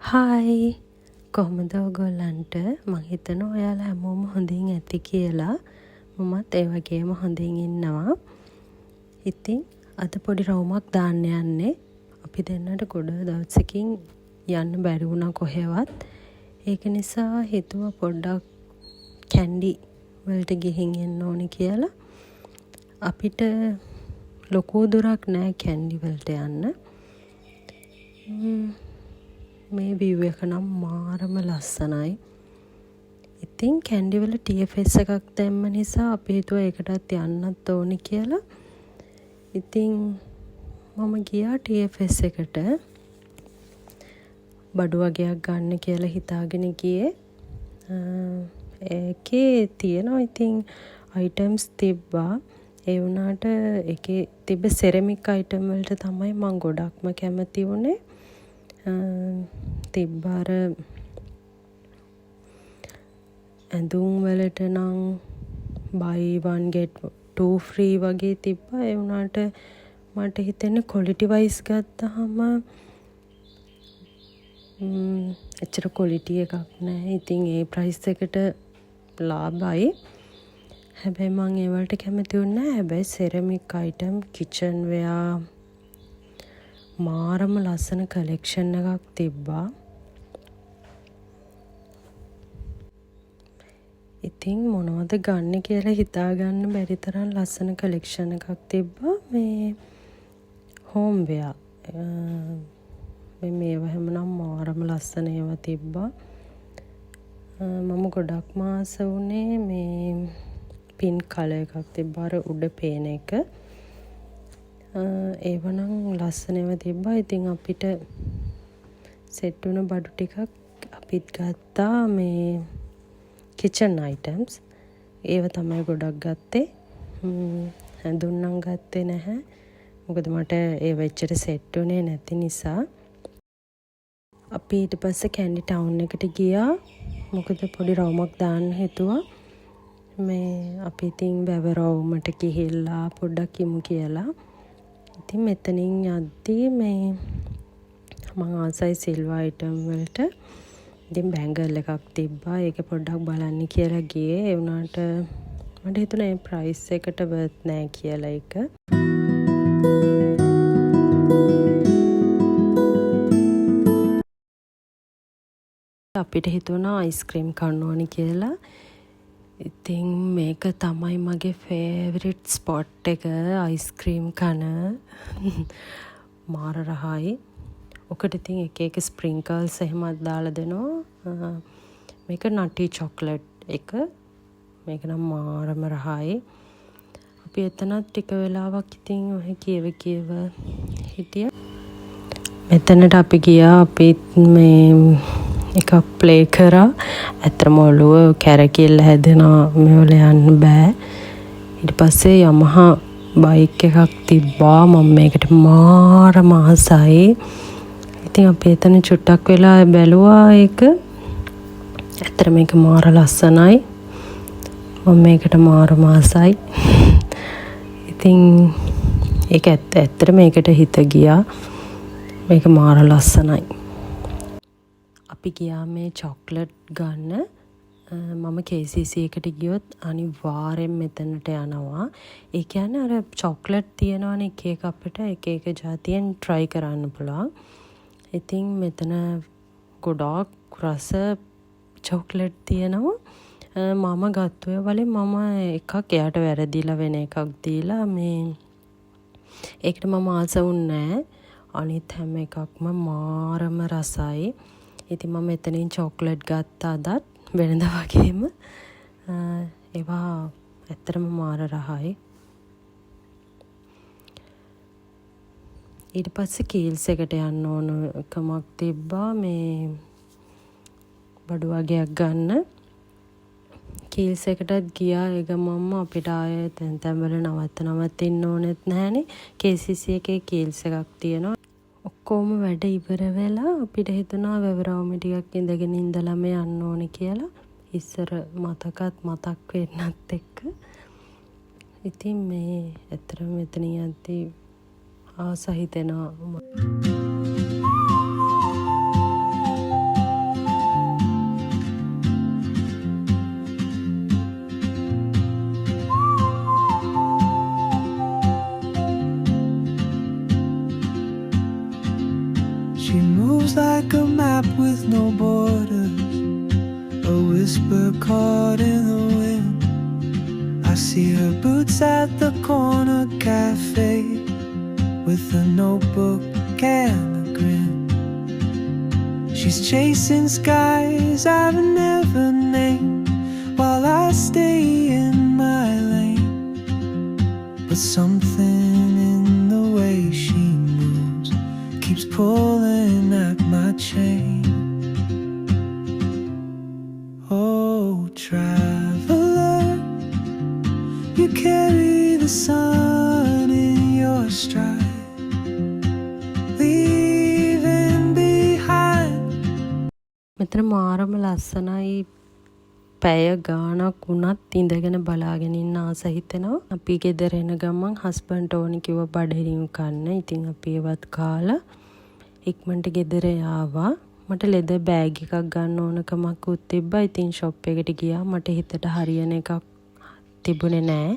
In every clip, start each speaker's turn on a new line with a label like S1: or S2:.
S1: Hi කොහොමද ඔයගොල්ලන්ට මං හිතනවා ඔයාලා හැමෝම හොඳින් ඇති කියලා. මමත් ඒ වගේම හොඳින් ඉන්නවා. ඉතින් අද පොඩි රවුමක් දාන්න යන්නේ. අපි දෙන්නට ගොඩ දවසකින් යන්න බැරි වුණා කොහෙවත්. ඒක නිසා හිතුවා පොඩ්ඩක් කැන්ඩි වලට ගිහින් එන්න ඕනි කියලා. අපිට ලොකු දුරක් නෑ කැන්ඩි වලට යන්න. මේ view එක නම් මාරම ලස්සනයි. ඉතින් කැන්ඩි වල TFS එකක් දැම්ම නිසා අපි හිතුවා ඒකටත් යන්නත් ඕනි කියලා. ඉතින් මම ගියා TFS එකට බඩු වගේක් ගන්න කියලා හිතාගෙන ගියේ. ඒකේ තියෙනවා ඉතින් items තිබ්බා. ඒ වුණාට ඒකේ තිබ්බ සෙරමික් item වලට තමයි මම ගොඩක්ම කැමති වුණේ. තිබ්බාර ඇඳුම් වලට නම් buy one get two free වගේ තිබ්බා. ඒ වුණාට මට හිතෙන්නේ quality wise ගත්තාම එච්චර quality එකක් නැහැ. ඉතින් ඒ price එකට ලාභයි. හැබැයි මම ඒ වලට කැමති වුණේ නැහැ. හැබැයි ceramic item, kitchenware මාරම ලස්සන කලෙක්ෂන් එකක් තිබ්බා. ඉතින් මොනවද ගන්න කියලා හිතාගන්න බැරි තරම් ලස්සන කලෙක්ෂන් එකක් තිබ්බා. මේ හෝම්වෙයා මේවා හැමනම් මාරම ලස්සන ඒවා තිබ්බා. මම ගොඩක්ම ආස වුණේ මේ පින්ක් කලර් එකක් තිබ්බා අර උඩ පේන එක. ඒවනම් ලස්සන ඒවා තිබ්බා. ඉතින් අපිට සෙට් වුණ බඩු ටිකක් අපිත් ගත්තා. මේ kitchen items ඒව තමයි ගොඩක් ගත්තේ. ඇඳුම් නම් ගත්තේ නැහැ. මොකද මට ඒව එච්චර සෙට් වුණේ නැති නිසා. අපි ඊට පස්සේ කැන්ඩි ටවුන් එකට ගියා. මොකද පොඩි රවුමක් දාන්න හිතුවා. මේ අපි ඉතින් වැව රවුමට ගිහිල්ලා පොඩ්ඩක් ඉමු කියලා. ඉතින් මෙතනින් යද්දී මේ මම ආසයි සිල්වර් අයිටම් වලට. ඉතින් බැංගල් එකක් තිබ්බා. ඒක පොඩ්ඩක් බලන්න කියලා ගියේ. ඒ වුණාට මට හිතුණා ඒ ප්‍රයිස් එකට worth නෑ කියලා ඒක. අපිට හිතුණා අයිස්ක්‍රීම් කන්න ඕනි කියලා. ඉතින් මේක තමයි මගේ ෆේවරිට් ස්පොට් එක. අයිස්ක්‍රීම් කන මාර රහයි. ඔකට ඉතින් එක ස්ප්‍රින්කල්ස් එහෙමත් දාලා දෙනවා. මේක නටි චොක්ලට් එක. මේක නම් මාරම රහයි. අපි එතනත් ටික වෙලාවක් ඉතින් ඔහෙ කියව හිටියා. මෙතනට අපි ගියා. අපි මේ එකක් ප්ලේ කරා. ඇත්තටම ඔළුව කැරකිල්ල හැදෙනවා. මේවල යන්න බෑ. ඊට පස්සේ Yamaha බයික් එකක් තිබ්බා. මම මේකට මාරම ආසයි. ඉතින් අපි එතන චුට්ටක් වෙලා බැලුවා ඒක. ඇත්තට මේක මාර ලස්සනයි. මම මේකට මාරම ආසයි. ඉතින් ඒක ඇත්තට මේකට හිත ගියා. මේක මාර ලස්සනයි. අපි ගියා මේ චොක්ලට් ගන්න. මම KCC එකට ගියොත් අනිවාර්යෙන් මෙතනට යනවා. ඒ කියන්නේ අර චොක්ලට් තියෙනවනේ එක අපිට එක જાතියෙන් try කරන්න පුළුවන්. ඉතින් මෙතන ගොඩාක් රස චොක්ලට් තියෙනවා. මම ගත්ත වලින් මම එකක් එයාට වැරදිලා වෙන එකක් දීලා මේ ඒකට මම ආස වුණේ නැහැ. අනිත් හැම එකක්ම මාරම රසයි. ඉතින් මම එතනින් චොක්ලට් ගත්තා අදත් වෙනදා වගේම. ඒවා ඇත්තටම මාර රහයි. ඊට පස්සේ කීල්ස් එකට යන්න ඕන කමක් තිබ්බා. මේ බඩු වගේක් ගන්න. කීල්ස් එකටත් ගියා. ඒ ගමන්ම අපිට ආයේ තැන් වල නවත්තින්න ඕනෙත් නැහනේ. KCC එකේ කීල්ස් එකක් තියෙනවා. ඔක්කොම වැඩ ඉවර වෙලා අපිට හිතුණා වැවරවුම ටිකක් ඉඳගෙන ඉඳලාම යන්න ඕනේ කියලා. ඉස්සර මතක් වෙන්නත් එක්ක. ඉතින් මේ ඇත්තටම මෙතන යද්දී ආස හිතෙනවා.
S2: moves like a map with no borders, a whisper caught in the wind. I see her boots at the corner cafe with a notebook and a grin. She's chasing skies I've never named while I stay in my lane. But something in the way she moves keeps pulling at my chain. Oh, traveler, you carry the sun in your stride, leaving behind.
S1: මෙතන මාරම ලස්සනයි. පැය ගාණක් වුණත් ඉඳගෙන බලාගෙන ඉන්න ආස හිතෙනවා. අපි ගෙදර එන ගමන් හස්බන්ඩ් ඕනි කිව්ව බඩගිනි කන්න. ඉතින් අපි ඒවත් කාලා ඉක්මනට ගෙදර ආවා. මට ලෙදර් බෑග් එකක් ගන්න ඕනකමකුත් තිබ්බා. ඉතින් ෂොප් එකට ගියා. මට හිතට හරියන එකක් තිබුණේ නෑ.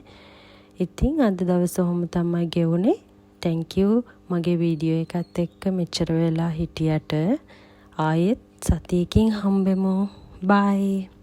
S1: ඉතින් අද දවස ඔහොම තමයි ගෙවුනේ. thank you මගේ වීඩියෝ එකත් එක්ක මෙච්චර වෙලා හිටියට. ආයෙත් සතියකින් හම්බෙමු. bye.